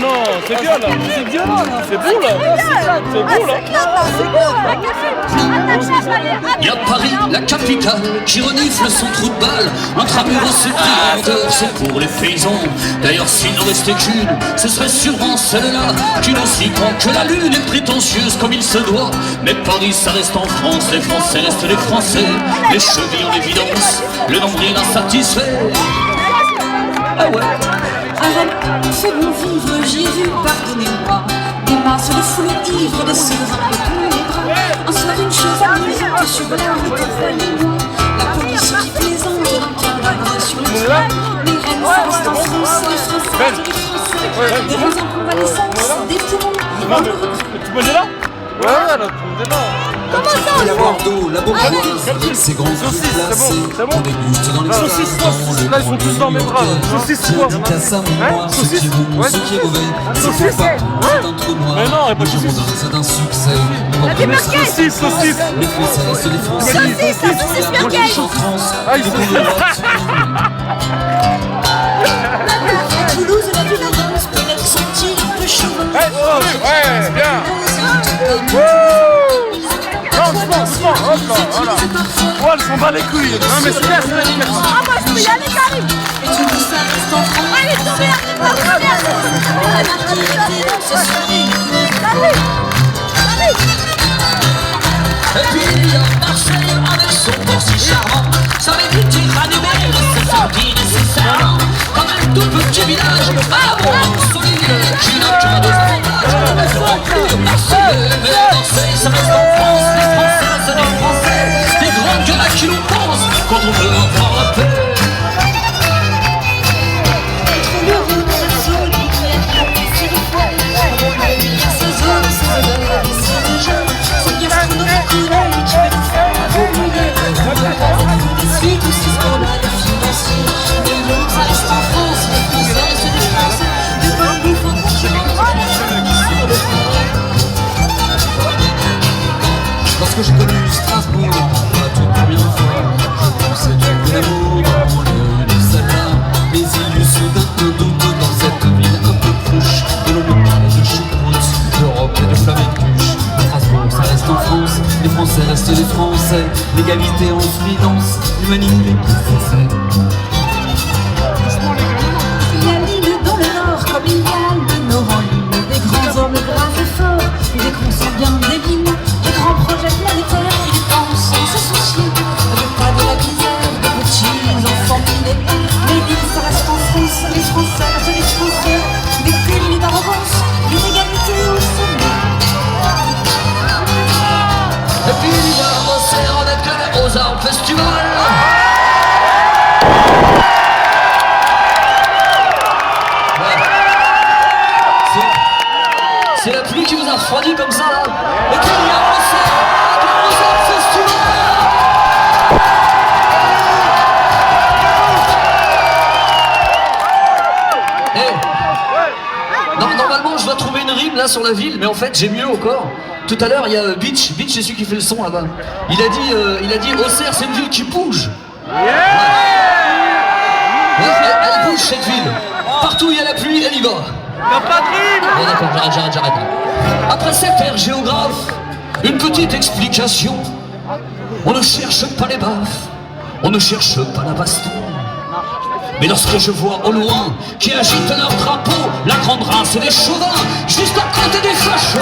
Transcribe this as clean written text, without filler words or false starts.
non, c'est bien là. C'est violent là. C'est beau là. C'est beau là. Il y a Paris, la capitale, qui renifle son trou de balle. Intramuros se crie, c'est pour les paysans. D'ailleurs, s'il n'en restait qu'une, ce serait sûrement celle-là, qui n'aussi grand que la lune est prétentieuse comme il se doit. Mais Paris, ça reste en France, les Français restent les Français. Les chevilles en évidence, le nombril insatisfait. Ah ouais. Fait bon vivre, j'y ai vu, pardonnez-moi, des masses de foule ivres, des sœurs un peu tous les bras. Un soir, une chose amusante sur la route, moi la police qui plaisante d'un cadavre sur le toit. Les reines restent en France, les Français, les Français, des reines en convalescence, des poumons. Tu peux là? Ouais, là, tu peux là. Comment ça? La Bordeaux, la Bourgoise, avec ses grands fruits glacés, on déguste dans les Saucisses, là ils sont tous dans mes bras. Saucisses quoi? Dédicace à moi, ceux qui vont, ceux qui mauvais, c'est pas, c'est un trou noir, mais non, le jour d'un, c'est un succès. La démarquée. Saucisses. Les Français restent les Français. Saucisses, Moi je chante France, Ah, ils les sont À Toulouse, la ville avance, peut-être sont-ils un peu chauds. Ouais, bien. Non, doucement, hop là, voilà. Ouais, elles s'en bat les couilles. Non, mais c'est bien, c'est bien. Ah, moi je peux y aller, Karim. Et tout ça reste en France. Allez, tombez, Et puis il y a Marseille avec son port si charmant. Ça met du tir animé, c'est sorti nécessairement. Comme un tout petit village, à la solide, qui n'a qu'un des avantages. Marseille, mais Marseille, ça reste en France. Les Français restent des Français. Des grands gueules à qui l'on pense quand on veut avoir la paix. Lorsque j'ai connu Strasbourg, pour la toute première fois, je pensais trouver l'amour dans les rues de celle-là. Mais il y eut soudain un doute dans cette ville un peu prouche, de l'on me parlait de choucroute, d'Europe et de flamencuche. Strasbourg, ça reste en France, les Français restent les Français. L'égalité en freelance, l'humanité c'est fait. Il y a l'île dans le nord, comme il y a le nord en l'île. Des grands hommes braves et forts, des grands sanguins débiles, des grands projets planétaires qui pensent sans se soucier pas de la misère, des petits enfants minés. Les villes, ça reste en France, les Français restent les Français. Des crimes d'arrogance, l'inégalité au sommet. Et puis il y a Auxerre avec le Beaux-Arts Festival. C'est la pluie qui vous a refroidi comme ça là. Et puis il y a Auxerre avec le Beaux-Arts Festival. Normalement je dois trouver une rime là sur la ville, mais en fait j'ai mieux encore. Tout à l'heure il y a Beach, c'est celui qui fait le son là-bas. Il a dit Auxerre c'est une ville qui bouge. Elle bouge cette ville. Partout où il y a la pluie, elle y va. Y'a pas de rime. Bon d'accord, j'arrête. Après cette ère géographe, une petite explication. On ne cherche pas les baffes, on ne cherche pas la baston. Mais lorsque je vois au loin qui agitent leur drapeau, la grande race et les chauvins, juste à côté des fachos,